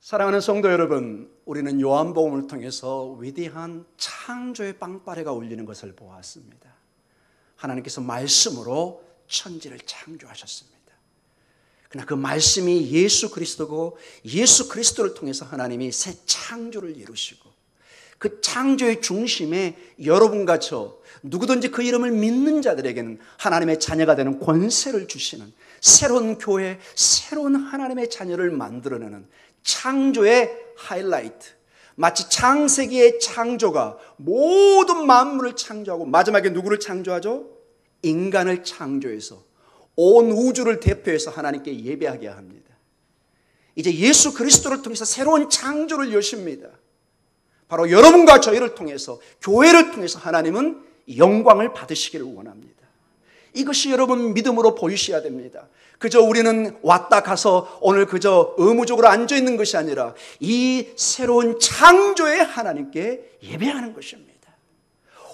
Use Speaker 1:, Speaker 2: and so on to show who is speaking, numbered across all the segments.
Speaker 1: 사랑하는 성도 여러분, 우리는 요한복음을 통해서 위대한 창조의 빵빠레가 울리는 것을 보았습니다. 하나님께서 말씀으로 천지를 창조하셨습니다. 그러나 그 말씀이 예수 그리스도고, 예수 그리스도를 통해서 하나님이 새 창조를 이루시고, 그 창조의 중심에 여러분과 저 누구든지 그 이름을 믿는 자들에게는 하나님의 자녀가 되는 권세를 주시는 새로운 교회, 새로운 하나님의 자녀를 만들어내는 창조의 하이라이트, 마치 창세기의 창조가 모든 만물을 창조하고 마지막에 누구를 창조하죠? 인간을 창조해서 온 우주를 대표해서 하나님께 예배하게 합니다. 이제 예수 그리스도를 통해서 새로운 창조를 여십니다. 바로 여러분과 저희를 통해서, 교회를 통해서 하나님은 영광을 받으시기를 원합니다. 이것이 여러분 믿음으로 보이셔야 됩니다. 그저 우리는 왔다 가서 오늘 그저 의무적으로 앉아있는 것이 아니라 이 새로운 창조의 하나님께 예배하는 것입니다.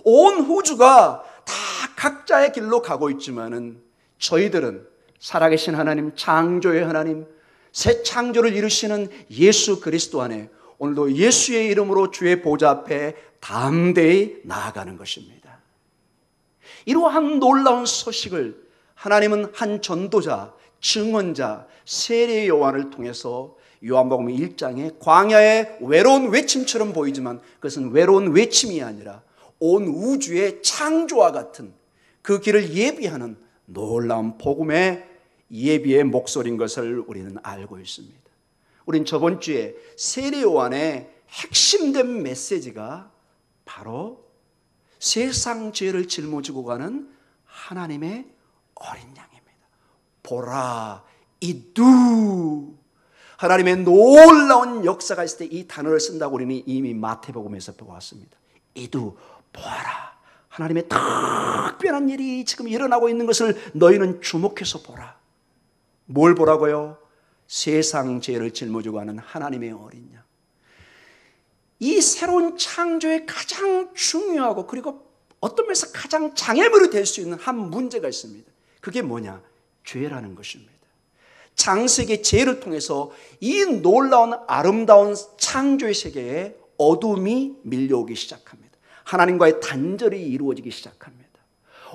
Speaker 1: 온 우주가 다 각자의 길로 가고 있지만은 저희들은 살아계신 하나님, 창조의 하나님, 새 창조를 이루시는 예수 그리스도 안에 오늘도 예수의 이름으로 주의 보좌 앞에 담대히 나아가는 것입니다. 이러한 놀라운 소식을 하나님은 한 전도자, 증언자, 세례 요한을 통해서 요한복음 1장에 광야의 외로운 외침처럼 보이지만 그것은 외로운 외침이 아니라 온 우주의 창조와 같은 그 길을 예비하는 놀라운 복음의 예비의 목소리인 것을 우리는 알고 있습니다. 우린 저번 주에 세례 요한의 핵심된 메시지가 바로 세상 죄를 짊어지고 가는 하나님의 어린 양입니다. 보라, 이두. 하나님의 놀라운 역사가 있을 때 이 단어를 쓴다고 우리는 이미 마태복음에서 보았습니다. 이두, 보라. 하나님의 특별한 일이 지금 일어나고 있는 것을 너희는 주목해서 보라. 뭘 보라고요? 세상 죄를 짊어지고 가는 하나님의 어린 양. 이 새로운 창조의 가장 중요하고 그리고 어떤 면에서 가장 장애물이 될 수 있는 한 문제가 있습니다. 그게 뭐냐? 죄라는 것입니다. 창세기 죄를 통해서 이 놀라운 아름다운 창조의 세계에 어둠이 밀려오기 시작합니다. 하나님과의 단절이 이루어지기 시작합니다.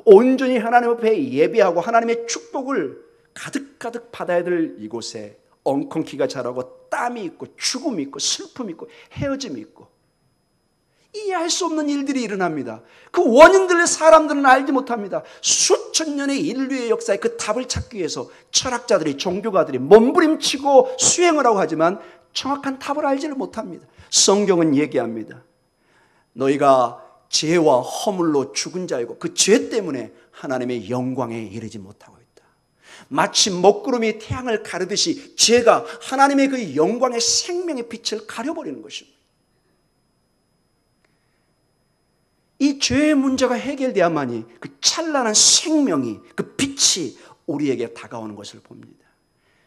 Speaker 1: 온전히 하나님 앞에 예배하고 하나님의 축복을 가득가득 받아야 될 이곳에 엉겅퀴가 자라고 땀이 있고 죽음이 있고 슬픔이 있고 헤어짐이 있고 이해할 수 없는 일들이 일어납니다. 그 원인들을 사람들은 알지 못합니다. 수천 년의 인류의 역사에 그 답을 찾기 위해서 철학자들이, 종교가들이 몸부림치고 수행을 하고 하지만 정확한 답을 알지를 못합니다. 성경은 얘기합니다. 너희가 죄와 허물로 죽은 자이고 그 죄 때문에 하나님의 영광에 이르지 못하고 있다. 마치 먹구름이 태양을 가르듯이 죄가 하나님의 그 영광의 생명의 빛을 가려버리는 것입니다. 이 죄의 문제가 해결돼야만이 그 찬란한 생명이, 그 빛이 우리에게 다가오는 것을 봅니다.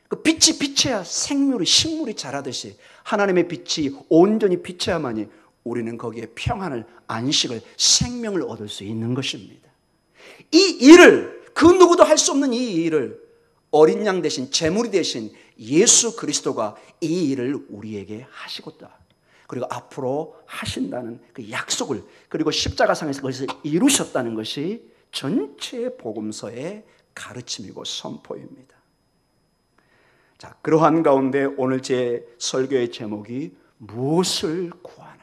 Speaker 1: 그 빛이 비쳐야 생물이, 식물이 자라듯이 하나님의 빛이 온전히 비쳐야만이 우리는 거기에 평안을, 안식을, 생명을 얻을 수 있는 것입니다. 이 일을, 그 누구도 할 수 없는 이 일을 어린 양 대신, 제물이 대신 예수 그리스도가 이 일을 우리에게 하시겠다. 그리고 앞으로 하신다는 그 약속을, 그리고 십자가상에서 그것을 이루셨다는 것이 전체 복음서의 가르침이고 선포입니다. 자, 그러한 가운데 오늘 제 설교의 제목이 무엇을 구하느냐.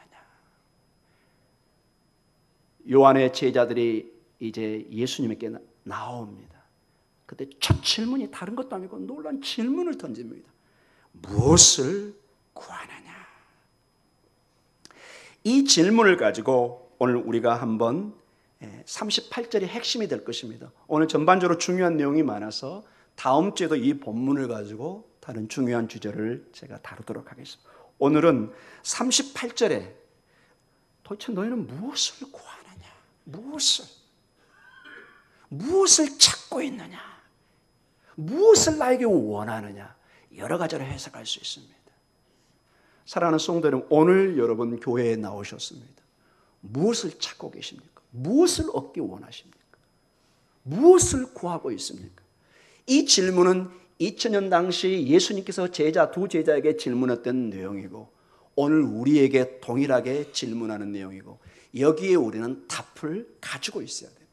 Speaker 1: 요한의 제자들이 이제 예수님에게 나옵니다. 그때 첫 질문이 다른 것도 아니고 놀라운 질문을 던집니다. 무엇을 구하느냐. 이 질문을 가지고 오늘 우리가 한번 38절이 핵심이 될 것입니다. 오늘 전반적으로 중요한 내용이 많아서 다음 주에도 이 본문을 가지고 다른 중요한 주제를 제가 다루도록 하겠습니다. 오늘은 38절에 도대체 너희는 무엇을 구하느냐? 무엇을 찾고 있느냐? 무엇을 나에게 원하느냐? 여러 가지로 해석할 수 있습니다. 사랑하는 성도 여러분, 오늘 여러분 교회에 나오셨습니다. 무엇을 찾고 계십니까? 무엇을 얻기 원하십니까? 무엇을 구하고 있습니까? 이 질문은 2000년 당시 예수님께서 두 제자에게 질문했던 내용이고 오늘 우리에게 동일하게 질문하는 내용이고 여기에 우리는 답을 가지고 있어야 됩니다.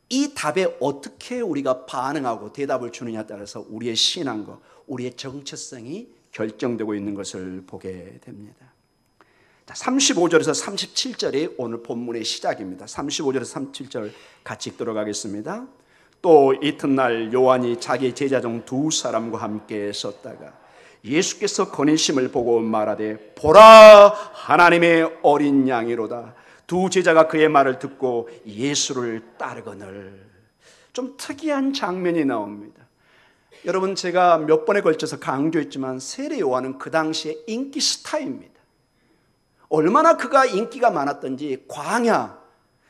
Speaker 1: 이 답에 어떻게 우리가 반응하고 대답을 주느냐에 따라서 우리의 신앙과 우리의 정체성이 결정되고 있는 것을 보게 됩니다. 35절에서 37절이 오늘 본문의 시작입니다. 35절에서 37절 같이 읽도록 하겠습니다. 또 이튿날 요한이 자기 제자 중 두 사람과 함께 섰다가 예수께서 거니심을 보고 말하되 보라 하나님의 어린 양이로다. 두 제자가 그의 말을 듣고 예수를 따르거늘. 좀 특이한 장면이 나옵니다. 여러분, 제가 몇 번에 걸쳐서 강조했지만 세례 요한은 그 당시에 인기 스타입니다. 얼마나 그가 인기가 많았던지 광야,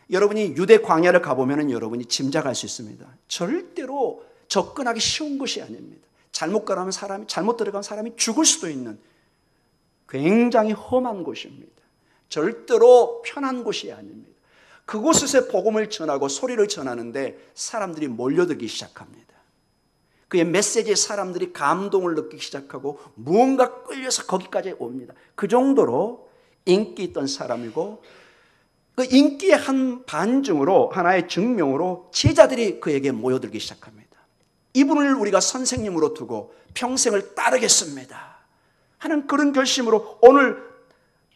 Speaker 1: 여러분이 유대 광야를 가보면 여러분이 짐작할 수 있습니다. 절대로 접근하기 쉬운 곳이 아닙니다. 잘못 들어가면 사람이 죽을 수도 있는 굉장히 험한 곳입니다. 절대로 편한 곳이 아닙니다. 그곳에서 복음을 전하고 소리를 전하는데 사람들이 몰려들기 시작합니다. 그의 메시지에 사람들이 감동을 느끼기 시작하고 무언가 끌려서 거기까지 옵니다. 그 정도로 인기 있던 사람이고 그 인기의 한 반증으로 하나의 증명으로 제자들이 그에게 모여들기 시작합니다. 이분을 우리가 선생님으로 두고 평생을 따르겠습니다 하는 그런 결심으로 오늘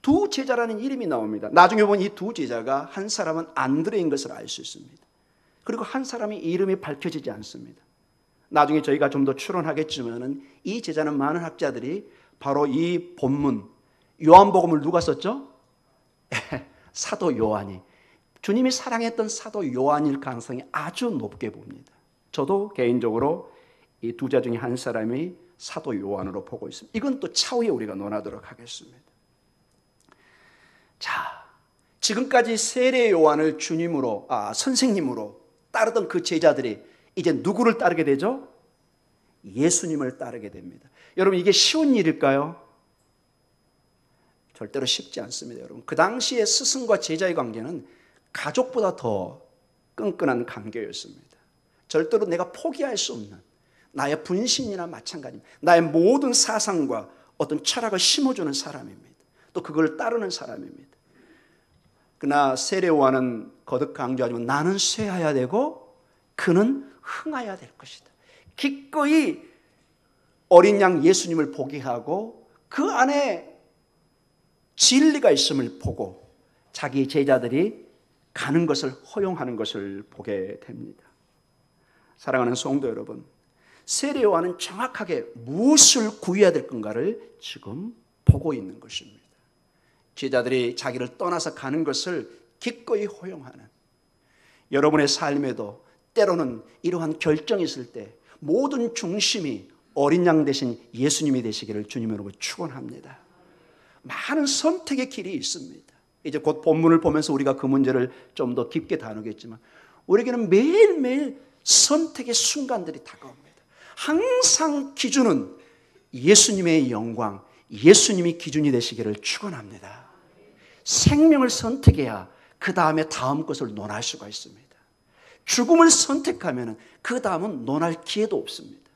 Speaker 1: 두 제자라는 이름이 나옵니다. 나중에 보면 이 두 제자가 한 사람은 안드레인 것을 알 수 있습니다. 그리고 한 사람이 이름이 밝혀지지 않습니다. 나중에 저희가 좀 더 추론하겠지만 이 제자는 많은 학자들이 바로 이 본문 요한복음을 누가 썼죠? 사도 요한이, 주님이 사랑했던 사도 요한일 가능성이 아주 높게 봅니다. 저도 개인적으로 이 두 자 중에 한 사람이 사도 요한으로 보고 있습니다. 이건 또 차후에 우리가 논하도록 하겠습니다. 자, 지금까지 세례 요한을 선생님으로 따르던 그 제자들이 이제 누구를 따르게 되죠? 예수님을 따르게 됩니다. 여러분, 이게 쉬운 일일까요? 절대로 쉽지 않습니다. 여러분, 그 당시에 스승과 제자의 관계는 가족보다 더 끈끈한 관계였습니다. 절대로 내가 포기할 수 없는 나의 분신이나 마찬가지입니다. 나의 모든 사상과 어떤 철학을 심어주는 사람입니다. 또 그걸 따르는 사람입니다. 그러나 세례 요한은 거듭 강조하지만 나는 쇠해야 되고 그는 흥해야 될 것이다. 기꺼이 어린 양 예수님을 보게 하고 그 안에 진리가 있음을 보고 자기 제자들이 가는 것을 허용하는 것을 보게 됩니다. 사랑하는 성도 여러분, 세례 요한은 정확하게 무엇을 구해야 될 건가를 지금 보고 있는 것입니다. 제자들이 자기를 떠나서 가는 것을 기꺼이 허용하는, 여러분의 삶에도 때로는 이러한 결정이 있을 때 모든 중심이 어린 양 대신 예수님이 되시기를 주님으로 축원합니다. 많은 선택의 길이 있습니다. 이제 곧 본문을 보면서 우리가 그 문제를 좀 더 깊게 다루겠지만 우리에게는 매일매일 선택의 순간들이 다가옵니다. 항상 기준은 예수님의 영광, 예수님이 기준이 되시기를 축원합니다. 생명을 선택해야 그 다음에 다음 것을 논할 수가 있습니다. 죽음을 선택하면 그 다음은 논할 기회도 없습니다.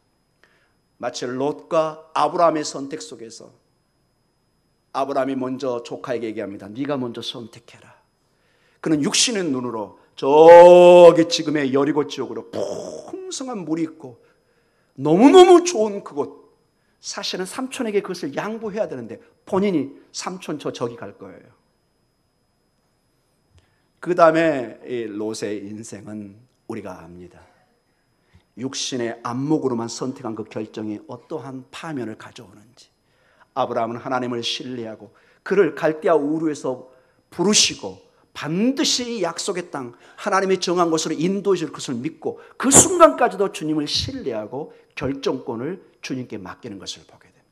Speaker 1: 마치 롯과 아브라함의 선택 속에서 아브라함이 먼저 조카에게 얘기합니다. 네가 먼저 선택해라. 그는 육신의 눈으로 저기 지금의 여리고 지역으로 풍성한 물이 있고 너무너무 좋은 그곳, 사실은 삼촌에게 그것을 양보해야 되는데 본인이 삼촌 저기 갈 거예요. 그 다음에 이 롯의 인생은 우리가 압니다. 육신의 안목으로만 선택한 그 결정이 어떠한 파면을 가져오는지. 아브라함은 하나님을 신뢰하고 그를 갈대아 우르에서 부르시고 반드시 약속의 땅, 하나님이 정한 곳으로 인도해 줄 것을 믿고 그 순간까지도 주님을 신뢰하고 결정권을 주님께 맡기는 것을 보게 됩니다.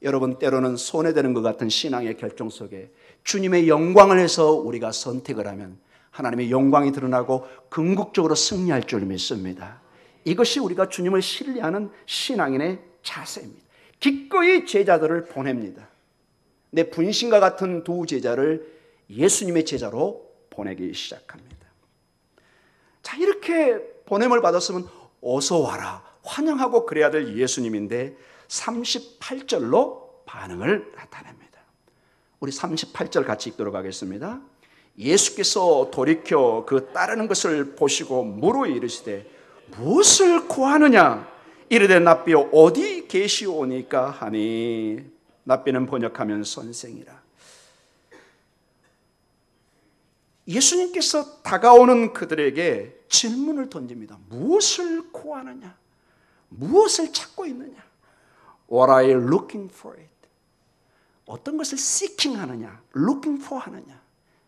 Speaker 1: 여러분, 때로는 손해되는 것 같은 신앙의 결정 속에 주님의 영광을 위해서 우리가 선택을 하면 하나님의 영광이 드러나고 궁극적으로 승리할 줄 믿습니다. 이것이 우리가 주님을 신뢰하는 신앙인의 자세입니다. 기꺼이 제자들을 보냅니다. 내 분신과 같은 두 제자를 예수님의 제자로 보내기 시작합니다. 자, 이렇게 보냄을 받았으면 어서 와라, 환영하고 그래야 될 예수님인데 38절로 반응을 나타냅니다. 우리 38절 같이 읽도록 하겠습니다. 예수께서 돌이켜 그 따르는 것을 보시고 물어 이르시되 무엇을 구하느냐? 이르되 랍비여 어디 계시오니까 하니. 랍비는 번역하면 선생이라. 예수님께서 다가오는 그들에게 질문을 던집니다. 무엇을 구하느냐? 무엇을 찾고 있느냐? What are you looking for it? 어떤 것을 seeking 하느냐? looking for 하느냐?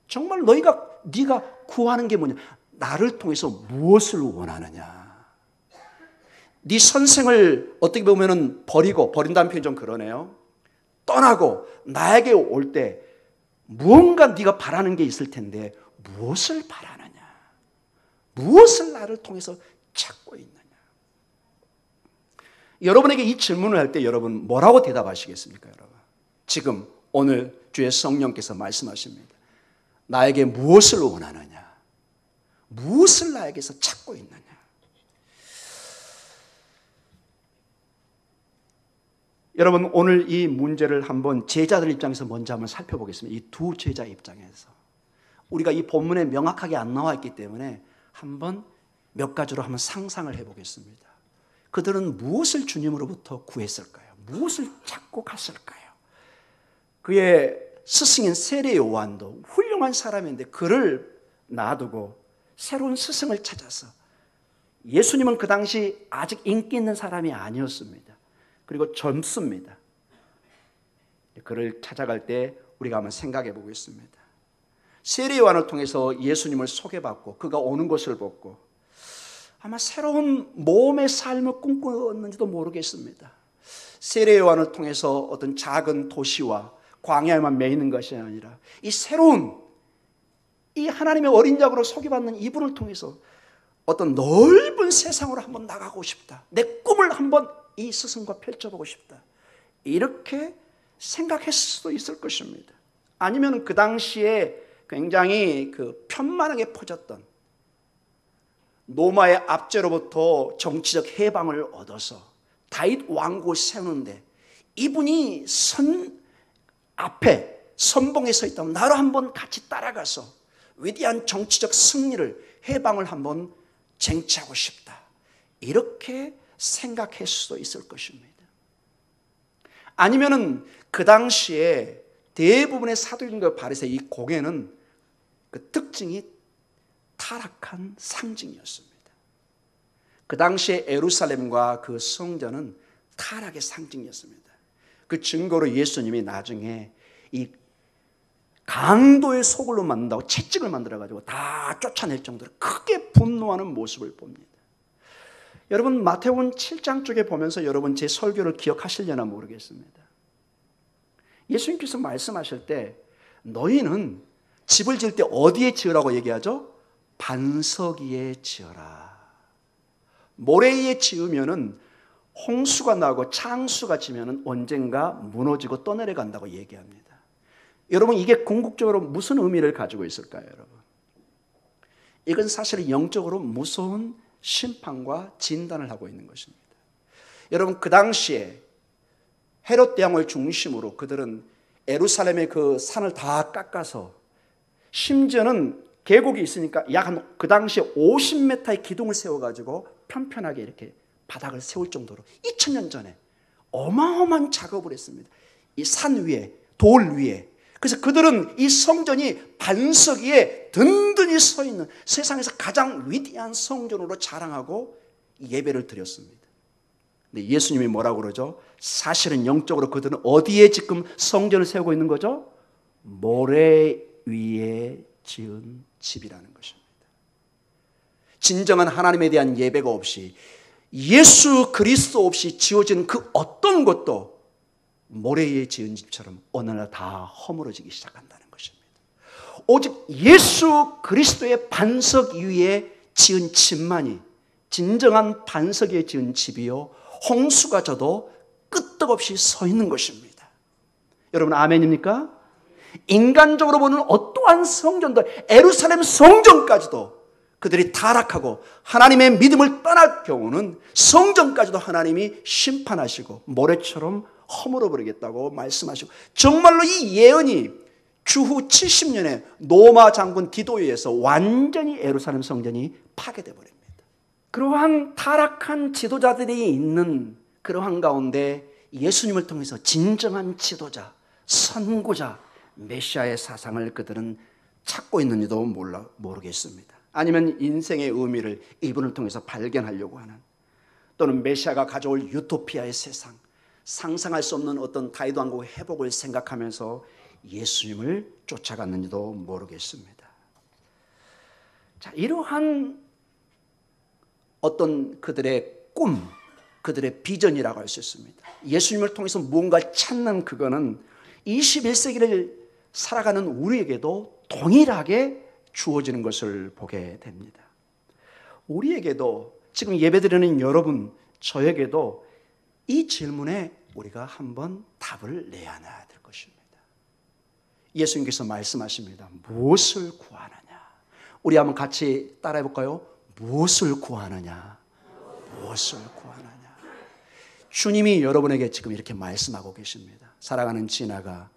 Speaker 1: 정말 네가 구하는 게 뭐냐? 나를 통해서 무엇을 원하느냐? 네 선생을 어떻게 보면은 버린다는 표현이 좀 그러네요. 떠나고 나에게 올 때 무언가 네가 바라는 게 있을 텐데 무엇을 바라느냐? 무엇을 나를 통해서 찾고 있느냐? 여러분에게 이 질문을 할 때 여러분 뭐라고 대답하시겠습니까, 여러분? 지금 오늘 주의 성령께서 말씀하십니다. 나에게 무엇을 원하느냐? 무엇을 나에게서 찾고 있느냐? 여러분 오늘 이 문제를 한번 제자들 입장에서 먼저 한번 살펴보겠습니다. 이 두 제자 입장에서 우리가 이 본문에 명확하게 안 나와 있기 때문에 한번 몇 가지로 한번 상상을 해보겠습니다. 그들은 무엇을 주님으로부터 구했을까요? 무엇을 찾고 갔을까요? 그의 스승인 세례 요한도 훌륭한 사람인데 그를 놔두고 새로운 스승을 찾아서, 예수님은 그 당시 아직 인기 있는 사람이 아니었습니다. 그리고 젊습니다. 그를 찾아갈 때 우리가 한번 생각해 보겠습니다. 세례 요한을 통해서 예수님을 소개받고 그가 오는 것을 보고 아마 새로운 모험의 삶을 꿈꾸었는지도 모르겠습니다. 세례 요한을 통해서 어떤 작은 도시와 광야에만 매이는 것이 아니라 이 새로운 이 하나님의 어린 양으로 소개받는 이분을 통해서 어떤 넓은 세상으로 한번 나가고 싶다. 내 꿈을 한번 이 스승과 펼쳐보고 싶다. 이렇게 생각했을 수도 있을 것입니다. 아니면 그 당시에 굉장히 편만하게 퍼졌던 로마의 압제로부터 정치적 해방을 얻어서 다윗 왕국을 세우는데 이분이 선 앞에 선봉에 서 있다면 나로 한번 같이 따라가서 위대한 정치적 승리를, 해방을 한번 쟁취하고 싶다. 이렇게 생각할 수도 있을 것입니다. 아니면은 그 당시에 대부분의 사도행전과 바리새의 이 공예는 그 특징이 타락한 상징이었습니다. 그 당시에 예루살렘과 그 성전은 타락의 상징이었습니다. 그 증거로 예수님이 나중에 이 강도의 소굴로 만든다고 채찍을 만들어가지고 다 쫓아낼 정도로 크게 분노하는 모습을 봅니다. 여러분 마태복음 7장 쪽에 보면서 여러분 제 설교를 기억하시려나 모르겠습니다. 예수님께서 말씀하실 때 너희는 집을 지을 때 어디에 지으라고 얘기하죠? 반석 위에 지어라. 모래 위에 지으면은 홍수가 나고 창수가 지면은 언젠가 무너지고 떠내려간다고 얘기합니다. 여러분 이게 궁극적으로 무슨 의미를 가지고 있을까요, 여러분? 이건 사실 영적으로 무서운 심판과 진단을 하고 있는 것입니다. 여러분 그 당시에 헤롯 대왕을 중심으로 그들은 예루살렘의 그 산을 다 깎아서 심지어는 계곡이 있으니까 약 그 당시에 50m의 기둥을 세워가지고 편편하게 이렇게 바닥을 세울 정도로 2000년 전에 어마어마한 작업을 했습니다. 이 산 위에, 돌 위에. 그래서 그들은 이 성전이 반석 위에 든든히 서 있는 세상에서 가장 위대한 성전으로 자랑하고 예배를 드렸습니다. 근데 예수님이 뭐라고 그러죠? 사실은 영적으로 그들은 어디에 지금 성전을 세우고 있는 거죠? 모래 위에 지은 집이라는 것입니다. 진정한 하나님에 대한 예배가 없이 예수 그리스도 없이 지어진 그 어떤 것도 모래 위에 지은 집처럼 어느 날 다 허물어지기 시작한다는 것입니다. 오직 예수 그리스도의 반석 위에 지은 집만이 진정한 반석 위에 지은 집이요 홍수가 져도 끄떡없이 서 있는 것입니다. 여러분 아멘입니까? 인간적으로 보는 어떠한 성전도 예루살렘 성전까지도 그들이 타락하고 하나님의 믿음을 떠날 경우는 성전까지도 하나님이 심판하시고 모래처럼 허물어 버리겠다고 말씀하시고, 정말로 이 예언이 주후 70년에 노마 장군 디도에 의해서 완전히 예루살렘 성전이 파괴되어 버립니다. 그러한 타락한 지도자들이 있는 그러한 가운데 예수님을 통해서 진정한 지도자, 선구자, 메시아의 사상을 그들은 찾고 있는지도 모르겠습니다. 아니면 인생의 의미를 이분을 통해서 발견하려고 하는, 또는 메시아가 가져올 유토피아의 세상, 상상할 수 없는 어떤 다윗 왕국의 회복을 생각하면서 예수님을 쫓아갔는지도 모르겠습니다. 자, 이러한 어떤 그들의 꿈, 그들의 비전이라고 할 수 있습니다. 예수님을 통해서 무언가를 찾는 그거는 21세기를 살아가는 우리에게도 동일하게 주어지는 것을 보게 됩니다. 우리에게도, 지금 예배드리는 여러분, 저에게도 이 질문에 우리가 한번 답을 내야 될 것입니다. 예수님께서 말씀하십니다. 무엇을 구하느냐? 우리 한번 같이 따라해 볼까요? 무엇을 구하느냐? 무엇을 구하느냐? 주님이 여러분에게 지금 이렇게 말씀하고 계십니다. 사랑하는 지나가,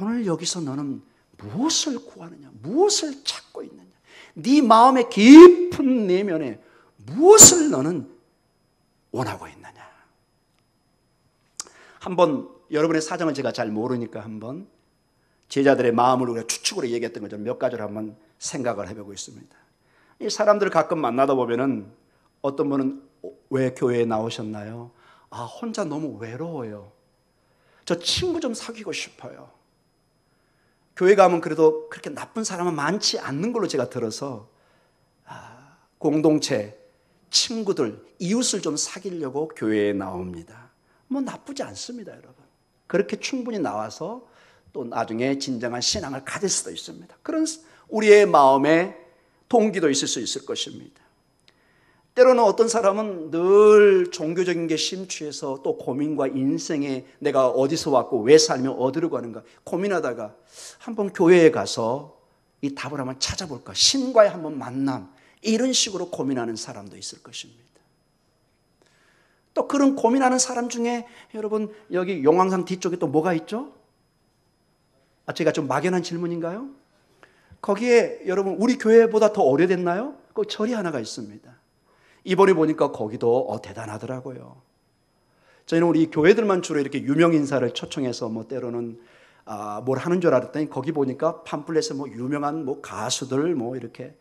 Speaker 1: 오늘 여기서 너는 무엇을 구하느냐? 무엇을 찾고 있느냐? 네 마음의 깊은 내면에 무엇을 너는 원하고 있느냐? 한번 여러분의 사정을 제가 잘 모르니까 한번 제자들의 마음을 우리가 추측으로 얘기했던 것처럼 몇 가지를 한번 생각을 해보고 있습니다. 이 사람들을 가끔 만나다 보면은 어떤 분은 왜 교회에 나오셨나요? 아, 혼자 너무 외로워요. 저 친구 좀 사귀고 싶어요. 교회 가면 그래도 그렇게 나쁜 사람은 많지 않는 걸로 제가 들어서 공동체, 친구들, 이웃을 좀 사귀려고 교회에 나옵니다. 뭐 나쁘지 않습니다, 여러분. 그렇게 충분히 나와서 또 나중에 진정한 신앙을 가질 수도 있습니다. 그런 우리의 마음에 동기도 있을 수 있을 것입니다. 때로는 어떤 사람은 늘 종교적인 게 심취해서 또 고민과 인생에 내가 어디서 왔고 왜 살면 어디로 가는가 고민하다가 한번 교회에 가서 이 답을 한번 찾아볼까, 신과의 한번 만남, 이런 식으로 고민하는 사람도 있을 것입니다. 또 그런 고민하는 사람 중에 여러분 여기 용왕산 뒤쪽에 또 뭐가 있죠? 제가 좀 막연한 질문인가요? 거기에 여러분 우리 교회보다 더 오래됐나요? 거기 절이 하나가 있습니다. 이번에 보니까 거기도 대단하더라고요. 저희는 우리 교회들만 주로 이렇게 유명 인사를 초청해서 뭐 때로는 뭘 하는 줄 알았더니 거기 보니까 팜플렛에 뭐 유명한 뭐 가수들 뭐 이렇게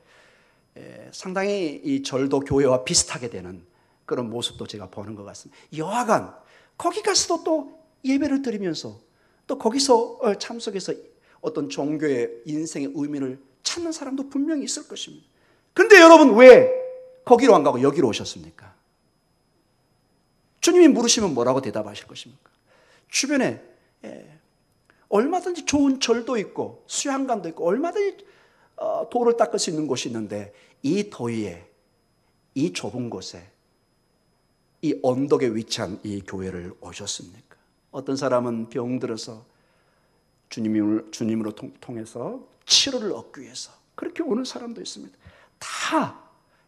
Speaker 1: 상당히 이 절도 교회와 비슷하게 되는 그런 모습도 제가 보는 것 같습니다. 여하간 거기 가서도 또 예배를 드리면서 또 거기서 참석해서 어떤 종교의 인생의 의미를 찾는 사람도 분명히 있을 것입니다. 그런데 여러분 왜 거기로 안 가고 여기로 오셨습니까? 주님이 물으시면 뭐라고 대답하실 것입니까? 주변에 얼마든지 좋은 절도 있고 수양관도 있고 얼마든지 도를 닦을 수 있는 곳이 있는데 이 더위에 이 좁은 곳에 이 언덕에 위치한 이 교회를 오셨습니까? 어떤 사람은 병들어서 주님으로 통해서 치료를 얻기 위해서 그렇게 오는 사람도 있습니다. 다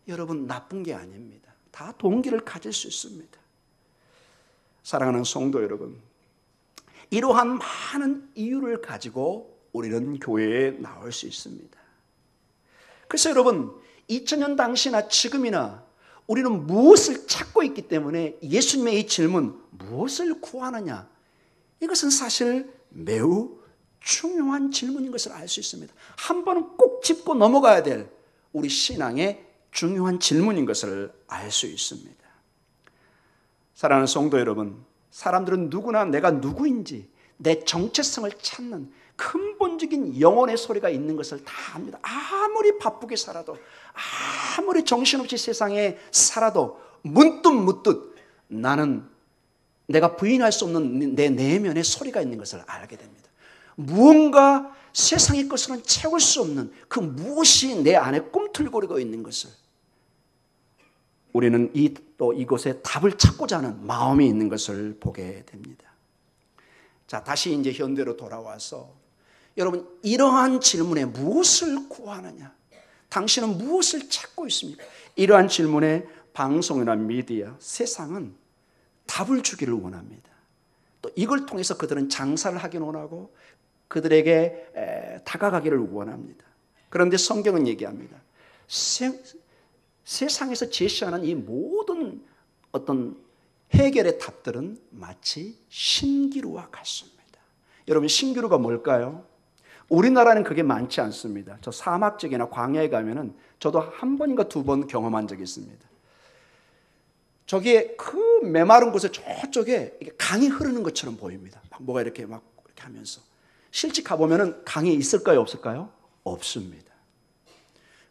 Speaker 1: 여러분 나쁜 게 아닙니다. 다 동기를 가질 수 있습니다. 사랑하는 성도 여러분, 이러한 많은 이유를 가지고 우리는 교회에 나올 수 있습니다. 그래서 여러분 2000년 당시나 지금이나 우리는 무엇을 찾고 있기 때문에 예수님의 이 질문 무엇을 구하느냐, 이것은 사실 매우 중요한 질문인 것을 알 수 있습니다. 한 번은 꼭 짚고 넘어가야 될 우리 신앙의 중요한 질문인 것을 알 수 있습니다. 사랑하는 성도 여러분, 사람들은 누구나 내가 누구인지 내 정체성을 찾는 근본적인 영혼의 소리가 있는 것을 다 압니다. 아무리 바쁘게 살아도 아무리 정신없이 세상에 살아도 문득 나는 내가 부인할 수 없는 내 내면의 소리가 있는 것을 알게 됩니다. 무언가 세상의 것으로는 채울 수 없는 그 무엇이 내 안에 꿈틀거리고 있는 것을 우리는 또 이곳에 답을 찾고자 하는 마음이 있는 것을 보게 됩니다. 자, 다시 이제 현대로 돌아와서 여러분 이러한 질문에 무엇을 구하느냐, 당신은 무엇을 찾고 있습니까? 이러한 질문에 방송이나 미디어, 세상은 답을 주기를 원합니다. 또 이걸 통해서 그들은 장사를 하기는 원하고 그들에게 다가가기를 원합니다. 그런데 성경은 얘기합니다. 세상에서 제시하는 이 모든 어떤 해결의 답들은 마치 신기루와 같습니다. 여러분, 신기루가 뭘까요? 우리나라는 그게 많지 않습니다. 저 사막 지역이나 광야에 가면은 저도 한 번인가 두 번 경험한 적이 있습니다. 저기에 그 메마른 곳에 저쪽에 강이 흐르는 것처럼 보입니다. 막 뭐가 이렇게 하면서. 실제 가보면은 강이 있을까요, 없을까요? 없습니다.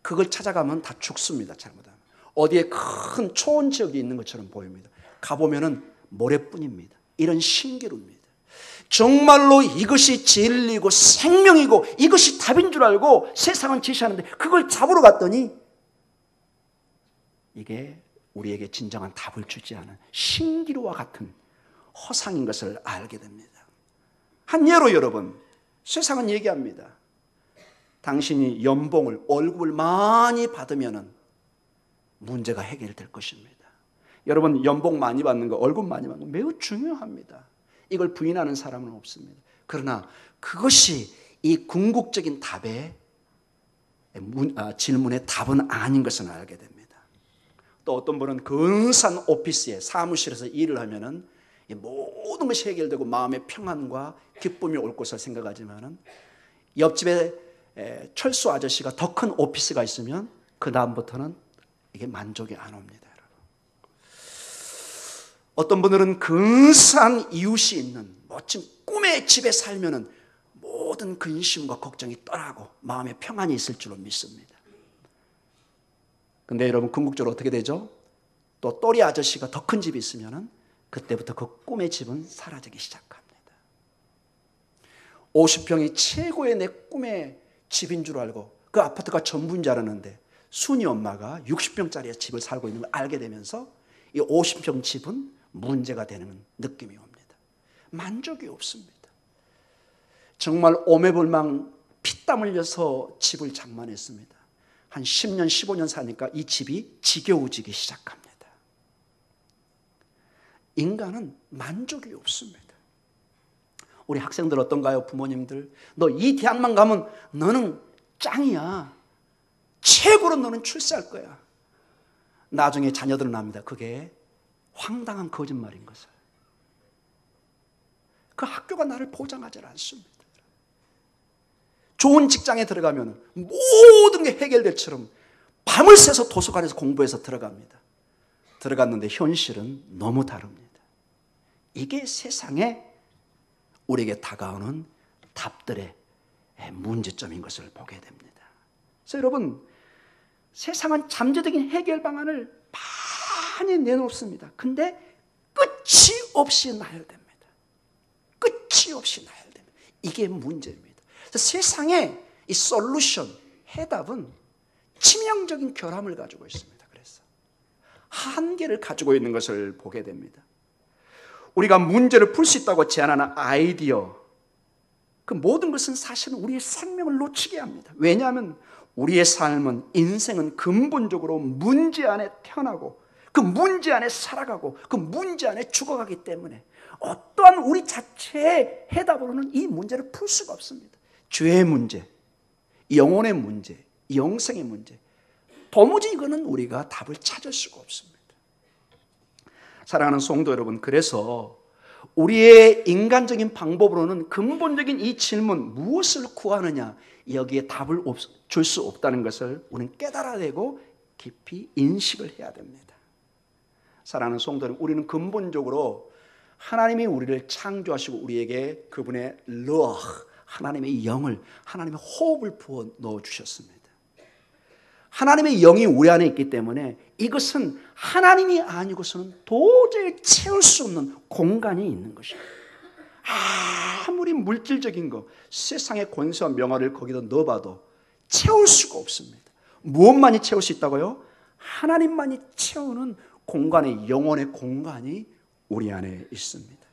Speaker 1: 그걸 찾아가면 다 죽습니다. 잘못하면. 어디에 큰 초원 지역이 있는 것처럼 보입니다. 가보면은 모래뿐입니다. 이런 신기루입니다. 정말로 이것이 진리고 생명이고 이것이 답인 줄 알고 세상은 제시하는데 그걸 잡으러 갔더니 이게 우리에게 진정한 답을 주지 않은 신기루와 같은 허상인 것을 알게 됩니다. 한 예로 여러분, 세상은 얘기합니다. 당신이 연봉을, 월급을 많이 받으면 문제가 해결될 것입니다. 여러분, 연봉 많이 받는 거, 월급 많이 받는 거 매우 중요합니다. 이걸 부인하는 사람은 없습니다. 그러나 그것이 이 궁극적인 답의 질문의 답은 아닌 것을 알게 됩니다. 또 어떤 분은 근사한 오피스에 사무실에서 일을 하면은 모든 것이 해결되고 마음의 평안과 기쁨이 올 것을 생각하지만은 옆집에 철수 아저씨가 더 큰 오피스가 있으면 그 다음부터는 이게 만족이 안 옵니다. 어떤 분들은 근사한 이웃이 있는 멋진 꿈의 집에 살면은 모든 근심과 걱정이 떠나고 마음의 평안이 있을 줄로 믿습니다. 근데 여러분, 궁극적으로 어떻게 되죠? 또 또리 아저씨가 더 큰 집이 있으면은 그때부터 그 꿈의 집은 사라지기 시작합니다. 50평이 최고의 내 꿈의 집인 줄 알고 그 아파트가 전부인 줄 알았는데 순이 엄마가 60평짜리 집을 살고 있는 걸 알게 되면서 이 50평 집은 문제가 되는 느낌이 옵니다. 만족이 없습니다. 정말 오매불망 피땀 흘려서 집을 장만했습니다. 한 10년, 15년 사니까 이 집이 지겨워지기 시작합니다. 인간은 만족이 없습니다. 우리 학생들 어떤가요? 부모님들, 너 이 대학만 가면 너는 짱이야. 최고로 너는 출세할 거야. 나중에 자녀들은 압니다. 그게 황당한 거짓말인 것을. 그 학교가 나를 보장하지 않습니다. 좋은 직장에 들어가면 모든 게 해결될 처럼 밤을 새서 도서관에서 공부해서 들어갑니다. 들어갔는데 현실은 너무 다릅니다. 이게 세상에 우리에게 다가오는 답들의 문제점인 것을 보게 됩니다. 그래서 여러분, 세상은 잠재적인 해결 방안을 많이 내놓습니다. 근데 끝이 없이 나열됩니다. 끝이 없이 나열됩니다. 이게 문제입니다. 그래서 세상의 이 솔루션, 해답은 치명적인 결함을 가지고 있습니다. 그래서 한계를 가지고 있는 것을 보게 됩니다. 우리가 문제를 풀 수 있다고 제안하는 아이디어, 그 모든 것은 사실은 우리의 생명을 놓치게 합니다. 왜냐하면 우리의 삶은, 인생은 근본적으로 문제 안에 태어나고 그 문제 안에 살아가고 그 문제 안에 죽어가기 때문에 어떠한 우리 자체의 해답으로는 이 문제를 풀 수가 없습니다. 죄의 문제, 영혼의 문제, 영생의 문제, 도무지 이거는 우리가 답을 찾을 수가 없습니다. 사랑하는 성도 여러분, 그래서 우리의 인간적인 방법으로는 근본적인 이 질문, 무엇을 구하느냐, 여기에 답을 줄 수 없다는 것을 우리는 깨달아야 되고 깊이 인식을 해야 됩니다. 사랑하는 성도 여러분, 우리는 근본적으로 하나님이 우리를 창조하시고 우리에게 그분의 러흐, 하나님의 영을, 하나님의 호흡을 부어 넣어주셨습니다. 하나님의 영이 우리 안에 있기 때문에 이것은 하나님이 아니고서는 도저히 채울 수 없는 공간이 있는 것입니다. 아무리 물질적인 거, 세상의 권세와 명화를 거기다 넣어봐도 채울 수가 없습니다. 무엇만이 채울 수 있다고요? 하나님만이 채우는 공간의, 영혼의 공간이 우리 안에 있습니다.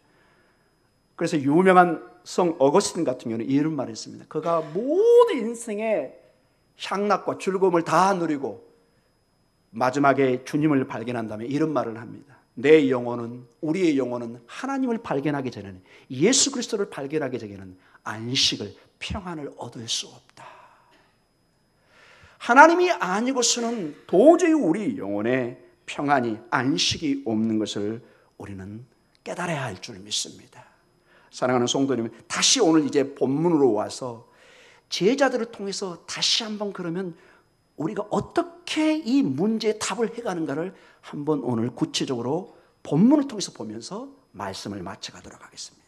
Speaker 1: 그래서 유명한 성 어거스틴 같은 경우는 이런 말을 했습니다. 그가 모든 인생의 향락과 즐거움을 다 누리고 마지막에 주님을 발견한 다음에 이런 말을 합니다. 내 영혼은, 우리의 영혼은 하나님을 발견하기 전에는, 예수 그리스도를 발견하기 전에는 안식을, 평안을 얻을 수 없다. 하나님이 아니고서는 도저히 우리 영혼에 평안이, 안식이 없는 것을 우리는 깨달아야 할 줄 믿습니다. 사랑하는 성도님, 다시 오늘 이제 본문으로 와서 제자들을 통해서 다시 한번 그러면 우리가 어떻게 이 문제의 답을 해가는가를 한번 오늘 구체적으로 본문을 통해서 보면서 말씀을 마쳐가도록 하겠습니다.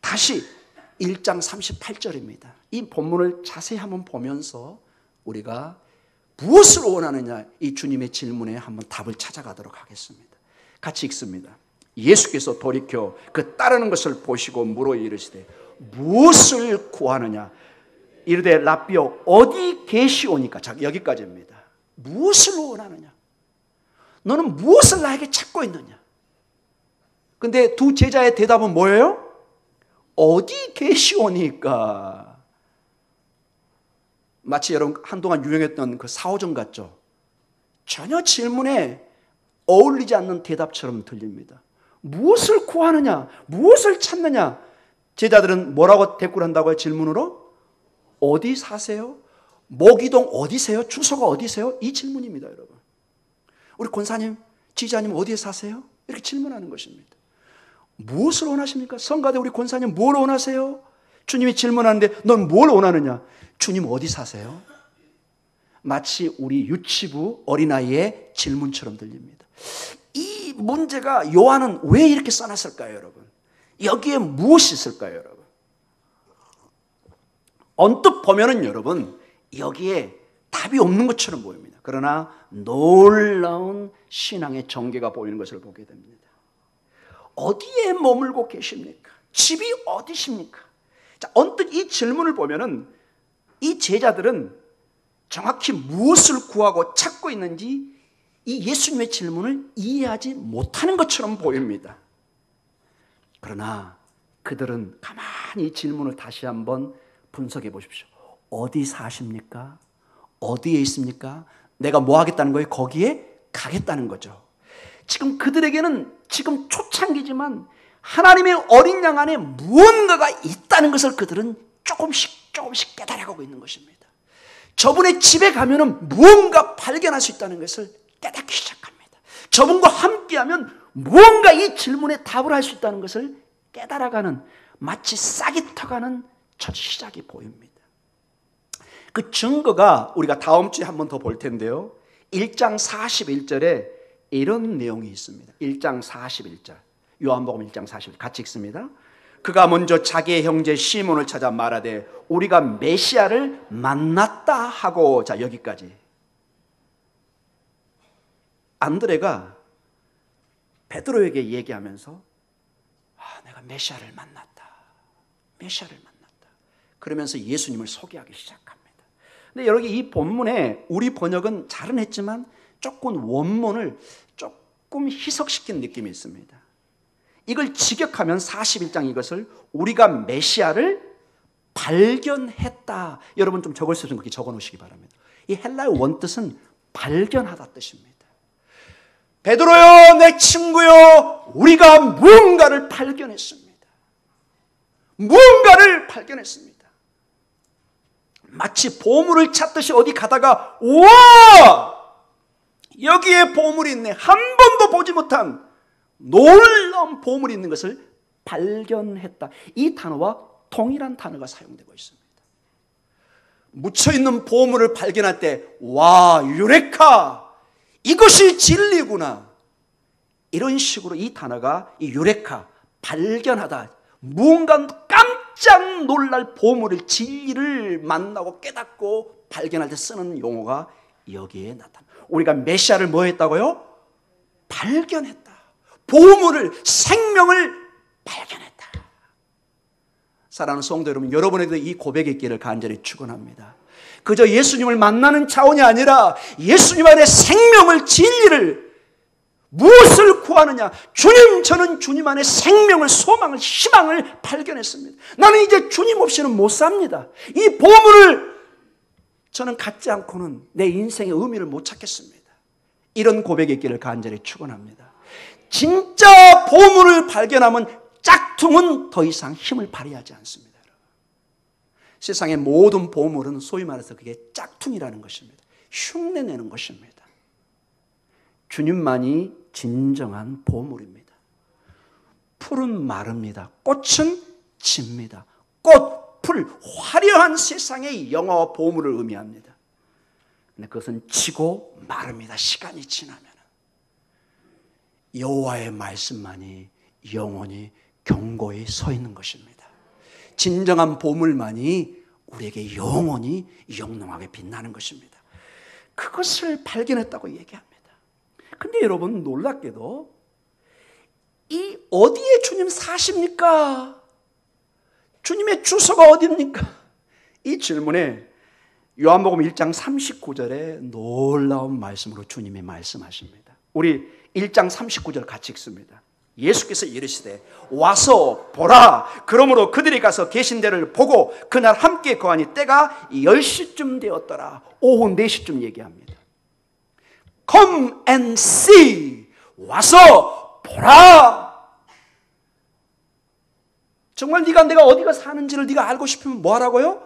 Speaker 1: 다시 1장 38절입니다. 이 본문을 자세히 한번 보면서 우리가 무엇을 원하느냐, 이 주님의 질문에 한번 답을 찾아가도록 하겠습니다. 같이 읽습니다. 예수께서 돌이켜 그 따르는 것을 보시고 물어 이르시되 무엇을 구하느냐? 이르되 랍비여 어디 계시오니까. 자, 여기까지입니다. 무엇을 원하느냐? 너는 무엇을 나에게 찾고 있느냐? 근데 두 제자의 대답은 뭐예요? 어디 계시오니까. 마치 여러분 한동안 유행했던 그 사오정 같죠? 전혀 질문에 어울리지 않는 대답처럼 들립니다. 무엇을 구하느냐? 무엇을 찾느냐? 제자들은 뭐라고 대꾸를 한다고요? 질문으로? 어디 사세요? 모기동 어디세요? 주소가 어디세요? 이 질문입니다, 여러분. 우리 권사님, 지자님 어디에 사세요? 이렇게 질문하는 것입니다. 무엇을 원하십니까? 성가대 우리 권사님 뭘 원하세요? 주님이 질문하는데 넌 뭘 원하느냐? 주님 어디 사세요? 마치 우리 유치부 어린아이의 질문처럼 들립니다. 이 문제가 요한은 왜 이렇게 써놨을까요, 여러분? 여기에 무엇이 있을까요, 여러분? 언뜻 보면은 여러분 여기에 답이 없는 것처럼 보입니다. 그러나 놀라운 신앙의 전개가 보이는 것을 보게 됩니다. 어디에 머물고 계십니까? 집이 어디십니까? 자, 언뜻 이 질문을 보면은 이 제자들은 정확히 무엇을 구하고 찾고 있는지 이 예수님의 질문을 이해하지 못하는 것처럼 보입니다. 그러나 그들은 가만히 이 질문을 다시 한번 분석해 보십시오. 어디 사십니까? 어디에 있습니까? 내가 뭐 하겠다는 거예요? 거기에 가겠다는 거죠. 지금 그들에게는 지금 초창기지만 하나님의 어린 양 안에 무언가가 있다는 것을 그들은 조금씩 깨달아가고 있는 것입니다. 저분의 집에 가면은 무언가 발견할 수 있다는 것을 깨닫기 시작합니다. 저분과 함께하면 무언가 이 질문에 답을 할 수 있다는 것을 깨달아가는, 마치 싹이 터가는 첫 시작이 보입니다. 그 증거가 우리가 다음 주에 한 번 더 볼 텐데요. 1장 41절에 이런 내용이 있습니다. 1장 41절, 요한복음 1장 41절 같이 읽습니다. 그가 먼저 자기의 형제 시몬을 찾아 말하되 우리가 메시아를 만났다 하고. 자, 여기까지. 안드레가 베드로에게 얘기하면서 내가 메시아를 만났다. 메시아를 만났다. 그러면서 예수님을 소개하기 시작합니다. 근데 여기 이 본문에 우리 번역은 잘은 했지만 조금 원문을 조금 희석시킨 느낌이 있습니다. 이걸 직역하면 41장 이것을 우리가 메시아를 발견했다. 여러분 좀 적을 수 있으면 그렇게 적어 놓으시기 바랍니다. 이 헬라의 원뜻은 발견하다 뜻입니다. 베드로요, 내 친구요, 우리가 무언가를 발견했습니다. 무언가를 발견했습니다. 마치 보물을 찾듯이 어디 가다가 우와! 여기에 보물이 있네. 한 번도 보지 못한 놀라운 보물이 있는 것을 발견했다. 이 단어와 동일한 단어가 사용되고 있습니다. 묻혀있는 보물을 발견할 때 와, 유레카! 이것이 진리구나. 이런 식으로 이 단어가 이 유레카, 발견하다, 무언가 깜짝 놀랄 보물을, 진리를 만나고 깨닫고 발견할 때 쓰는 용어가 여기에 나타납니다. 우리가 메시아를 뭐 했다고요? 발견했다. 보물을, 생명을 발견했다. 사랑하는 성도 여러분, 여러분에게도 이 고백이 있기를 간절히 축원합니다. 그저 예수님을 만나는 차원이 아니라 예수님 안에 생명을, 진리를, 무엇을 구하느냐? 주님, 저는 주님 안에 생명을, 소망을, 희망을 발견했습니다. 나는 이제 주님 없이는 못 삽니다. 이 보물을 저는 갖지 않고는 내 인생의 의미를 못 찾겠습니다. 이런 고백이 있기를 간절히 축원합니다. 진짜 보물을 발견하면 짝퉁은 더 이상 힘을 발휘하지 않습니다. 세상의 모든 보물은 소위 말해서 그게 짝퉁이라는 것입니다. 흉내내는 것입니다. 주님만이 진정한 보물입니다. 풀은 마릅니다. 꽃은 집니다. 꽃, 풀, 화려한 세상의 영화와 보물을 의미합니다. 근데 그것은 지고 마릅니다. 시간이 지나면. 여호와의 말씀만이 영원히 견고히 서 있는 것입니다. 진정한 보물만이 우리에게 영원히 영롱하게 빛나는 것입니다. 그것을 발견했다고 얘기합니다. 근데 여러분 놀랍게도 이 어디에 주님 사십니까? 주님의 주소가 어디입니까? 이 질문에 요한복음 1장 39절에 놀라운 말씀으로 주님이 말씀하십니다. 우리 1장 39절 같이 읽습니다. 예수께서 이르시되 와서 보라. 그러므로 그들이 가서 계신 데를 보고 그날 함께 거하니 때가 10시쯤 되었더라. 오후 4시쯤 얘기합니다. Come and see. 와서 보라. 정말 내가 어디가 사는지를 네가 알고 싶으면 뭐 하라고요?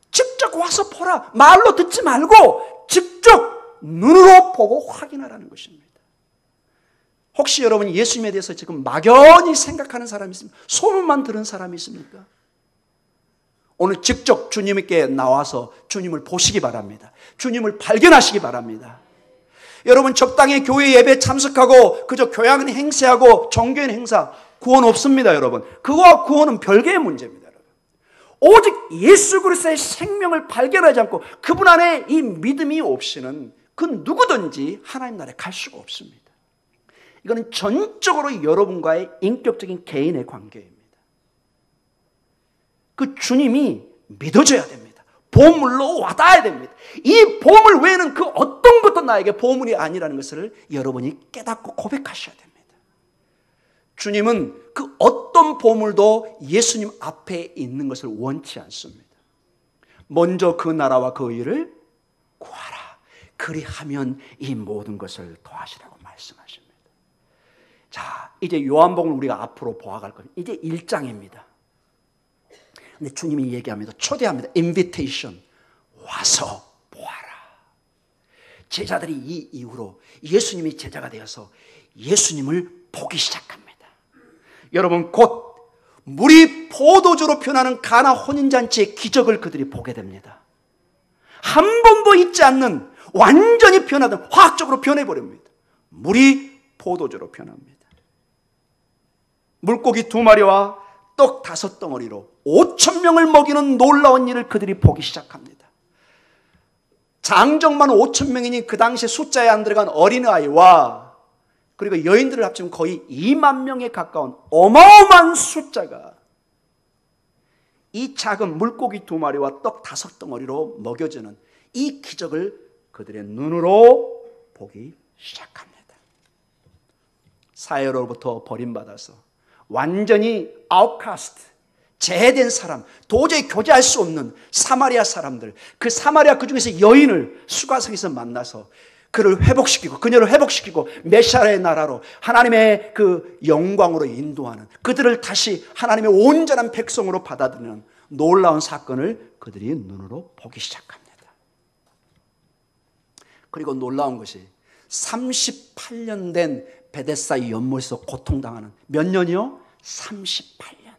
Speaker 1: 직접 와서 보라. 말로 듣지 말고 직접 눈으로 보고 확인하라는 것입니다. 혹시 여러분 예수님에 대해서 지금 막연히 생각하는 사람이 있습니까? 소문만 들은 사람이 있습니까? 오늘 직접 주님께 나와서 주님을 보시기 바랍니다. 주님을 발견하시기 바랍니다. 여러분 적당히 교회 예배 참석하고 그저 교양은 행세하고 종교인 행사 구원 없습니다. 여러분 그거와 구원은 별개의 문제입니다. 여러분. 오직 예수 그리스도의 생명을 발견하지 않고 그분 안에 이 믿음이 없이는 그 누구든지 하나님 나라에 갈 수가 없습니다. 이거는 전적으로 여러분과의 인격적인 개인의 관계입니다. 그 주님이 믿어져야 됩니다. 보물로 와닿아야 됩니다. 이 보물 외에는 그 어떤 것도 나에게 보물이 아니라는 것을 여러분이 깨닫고 고백하셔야 됩니다. 주님은 그 어떤 보물도 예수님 앞에 있는 것을 원치 않습니다. 먼저 그 나라와 그 의를 구하라. 그리하면 이 모든 것을 더하시라고 말씀하십니다. 자, 이제 요한복음을 우리가 앞으로 보아갈 겁니다. 이제 1장입니다. 근데 주님이 얘기합니다. 초대합니다. invitation. 와서 보아라. 제자들이 이 이후로 예수님이 제자가 되어서 예수님을 보기 시작합니다. 여러분 곧 물이 포도주로 변하는 가나 혼인잔치의 기적을 그들이 보게 됩니다. 한 번도 잊지 않는 완전히 변하던 화학적으로 변해버립니다. 물이 포도주로 변합니다. 물고기 2마리와 떡 5덩어리로 5,000명을 먹이는 놀라운 일을 그들이 보기 시작합니다. 장정만 5,000명이니 그 당시에 숫자에 안 들어간 어린아이와 그리고 여인들을 합치면 거의 2만 명에 가까운 어마어마한 숫자가 이 작은 물고기 2마리와 떡 5덩어리로 먹여주는 이 기적을 그들의 눈으로 보기 시작합니다. 사회로부터 버림받아서 완전히 아웃카스트, 제외된 사람, 도저히 교제할 수 없는 사마리아 사람들, 그 사마리아 그 중에서 여인을 수가성에서 만나서 그를 회복시키고 그녀를 회복시키고 메시아의 나라로 하나님의 그 영광으로 인도하는 그들을 다시 하나님의 온전한 백성으로 받아들이는 놀라운 사건을 그들이 눈으로 보기 시작합니다. 그리고 놀라운 것이 38년 된 베데스다 연못에서 고통당하는 몇 년이요? 38년.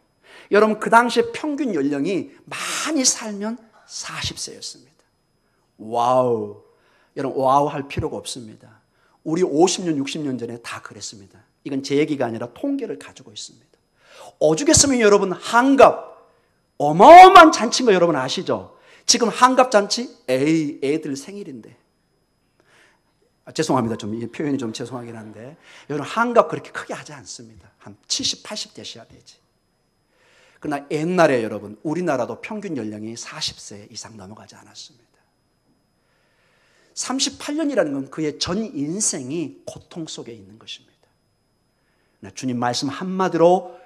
Speaker 1: 여러분 그 당시에 평균 연령이 많이 살면 40세였습니다. 와우. 여러분 와우 할 필요가 없습니다. 우리 50년 60년 전에 다 그랬습니다. 이건 제 얘기가 아니라 통계를 가지고 있습니다. 오죽했으면 여러분 한갑 어마어마한 잔치인 거 여러분 아시죠? 지금 한갑 잔치 애들 생일인데 죄송합니다. 좀 이 표현이 좀 죄송하긴 한데 여러분 한갑 그렇게 크게 하지 않습니다. 한 70, 80 되셔야 되지. 그러나 옛날에 여러분 우리나라도 평균 연령이 40세 이상 넘어가지 않았습니다. 38년이라는 건 그의 전 인생이 고통 속에 있는 것입니다. 주님 말씀 한마디로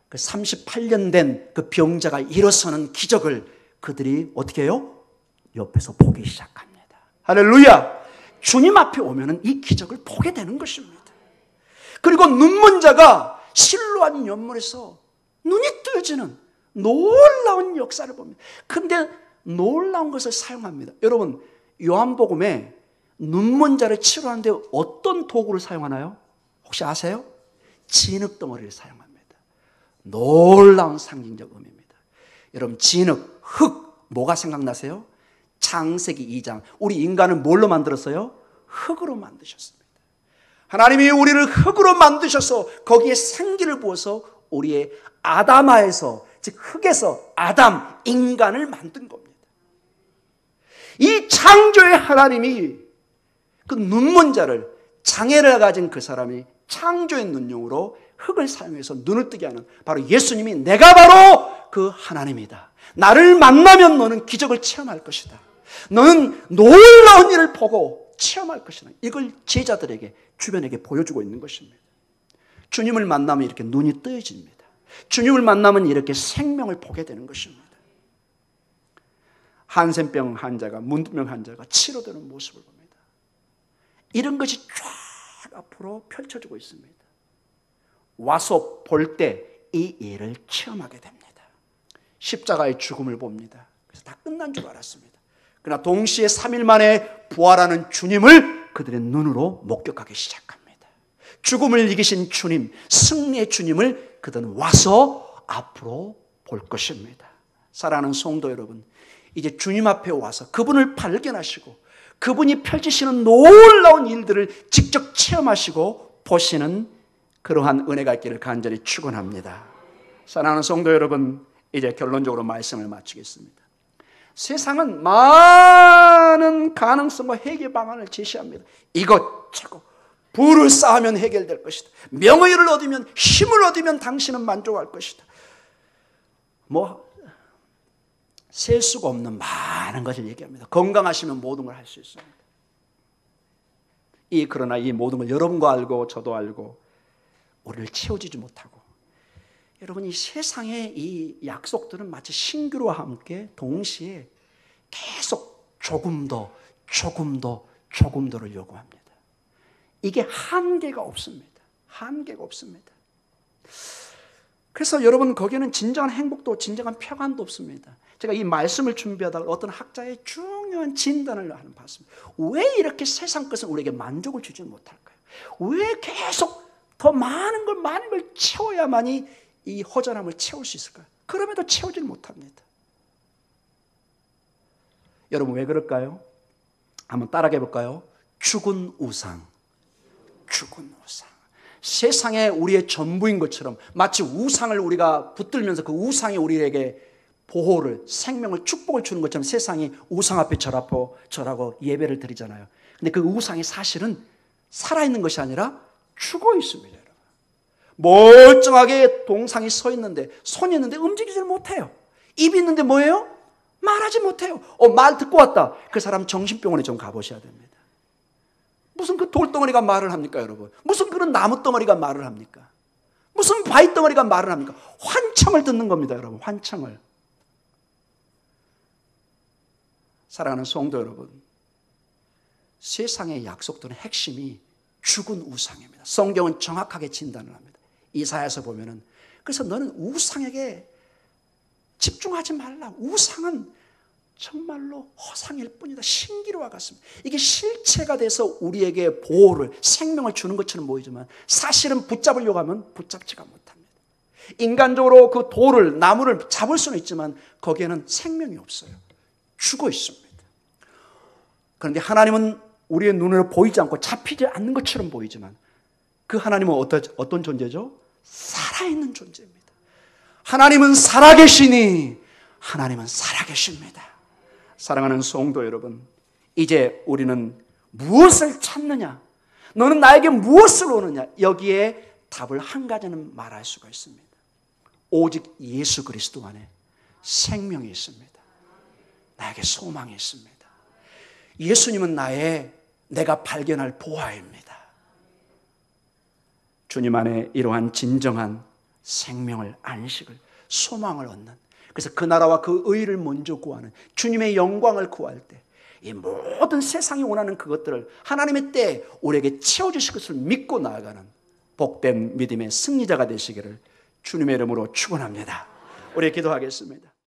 Speaker 1: 그 38년 된 그 병자가 일어서는 기적을 그들이 어떻게 해요? 옆에서 보기 시작합니다. 할렐루야! 주님 앞에 오면은 이 기적을 보게 되는 것입니다. 그리고 눈먼 자가 실로암 연못에서 눈이 뜨여지는 놀라운 역사를 봅니다. 근데 놀라운 것을 사용합니다. 여러분, 요한복음에 눈먼 자를 치료하는데 어떤 도구를 사용하나요? 혹시 아세요? 진흙덩어리를 사용합니다. 놀라운 상징적 의미입니다. 여러분, 진흙, 흙, 뭐가 생각나세요? 창세기 2장. 우리 인간을 뭘로 만들었어요? 흙으로 만드셨습니다. 하나님이 우리를 흙으로 만드셔서 거기에 생기를 부어서 우리의 아담아에서, 즉 흙에서 아담, 인간을 만든 겁니다. 이 창조의 하나님이 그 눈먼 자를, 장애를 가진 그 사람이 창조의 눈용으로 흙을 사용해서 눈을 뜨게 하는 바로 예수님이 내가 바로 그 하나님이다. 나를 만나면 너는 기적을 체험할 것이다. 너는 놀라운 일을 보고 체험할 것이다. 이걸 제자들에게, 주변에게 보여주고 있는 것입니다. 주님을 만나면 이렇게 눈이 뜨여집니다. 주님을 만나면 이렇게 생명을 보게 되는 것입니다. 한센병 환자가, 문둥병 환자가 치료되는 모습을 봅니다. 이런 것이 쫙 앞으로 펼쳐지고 있습니다. 와서 볼 때 이 일을 체험하게 됩니다. 십자가의 죽음을 봅니다. 그래서 다 끝난 줄 알았습니다. 그러나 동시에 3일 만에 부활하는 주님을 그들의 눈으로 목격하기 시작합니다. 죽음을 이기신 주님, 승리의 주님을 그들은 와서 앞으로 볼 것입니다. 사랑하는 성도 여러분, 이제 주님 앞에 와서 그분을 발견하시고 그분이 펼치시는 놀라운 일들을 직접 체험하시고 보시는 그러한 은혜가 있기를 간절히 축원합니다. 사랑하는 성도 여러분, 이제 결론적으로 말씀을 마치겠습니다. 세상은 많은 가능성과 해결 방안을 제시합니다. 이것저것 부를 쌓으면 해결될 것이다. 명예를 얻으면, 힘을 얻으면 당신은 만족할 것이다. 셀 수가 없는 많은 것을 얘기합니다. 건강하시면 모든 걸 할 수 있습니다. 그러나 이 모든 걸 여러분과 알고 저도 알고 우리를 채워주지 못하고, 여러분, 이 세상의 이 약속들은 마치 신규와 함께 동시에 계속 조금 더를 요구합니다. 이게 한계가 없습니다. 한계가 없습니다. 그래서 여러분, 거기에는 진정한 행복도 진정한 평안도 없습니다. 제가 이 말씀을 준비하다가 어떤 학자의 중요한 진단을 봤습니다. 왜 이렇게 세상 것은 우리에게 만족을 주지 못할까요? 왜 계속 더 많은 걸 채워야만이 이 허전함을 채울 수 있을까요? 그럼에도 채우지 못합니다. 여러분, 왜 그럴까요? 한번 따라해 볼까요? 죽은 우상. 세상에 우리의 전부인 것처럼 마치 우상을 우리가 붙들면서 그 우상이 우리에게 보호를, 생명을, 축복을 주는 것처럼 세상이 우상 앞에 절하고 예배를 드리잖아요. 근데 그 우상이 사실은 살아있는 것이 아니라 죽어 있습니다. 여러분. 멀쩡하게 동상이 서 있는데, 손이 있는데 움직이질 못해요. 입이 있는데 뭐예요? 말하지 못해요. 말 듣고 왔다. 그 사람 정신병원에 좀 가보셔야 됩니다. 무슨 그 돌덩어리가 말을 합니까, 여러분? 무슨 그런 나무덩어리가 말을 합니까? 무슨 바위덩어리가 말을 합니까? 환청을 듣는 겁니다, 여러분. 환청을. 사랑하는 성도 여러분, 세상의 약속들은 핵심이 죽은 우상입니다. 성경은 정확하게 진단을 합니다. 이사야서 보면은, 그래서 너는 우상에게 집중하지 말라. 우상은 정말로 허상일 뿐이다. 신기루와 같습니다. 이게 실체가 돼서 우리에게 보호를, 생명을 주는 것처럼 보이지만 사실은 붙잡으려고 하면 붙잡지가 못합니다. 인간적으로 그 돌을, 나무를 잡을 수는 있지만 거기에는 생명이 없어요. 죽어 있습니다. 그런데 하나님은 우리의 눈으로 보이지 않고 잡히지 않는 것처럼 보이지만 그 하나님은 어떤 존재죠? 살아있는 존재입니다. 하나님은 살아계시니 하나님은 살아계십니다. 사랑하는 성도 여러분, 이제 우리는 무엇을 찾느냐? 너는 나에게 무엇을 오느냐? 여기에 답을 한 가지는 말할 수가 있습니다. 오직 예수 그리스도 안에 생명이 있습니다. 나에게 소망이 있습니다. 예수님은 내가 발견할 보화입니다. 주님 안에 이러한 진정한 생명을, 안식을, 소망을 얻는, 그래서 그 나라와 그 의를 먼저 구하는, 주님의 영광을 구할 때 이 모든 세상이 원하는 그것들을 하나님의 때에 우리에게 채워주실 것을 믿고 나아가는 복된 믿음의 승리자가 되시기를 주님의 이름으로 축원합니다. 우리 기도하겠습니다.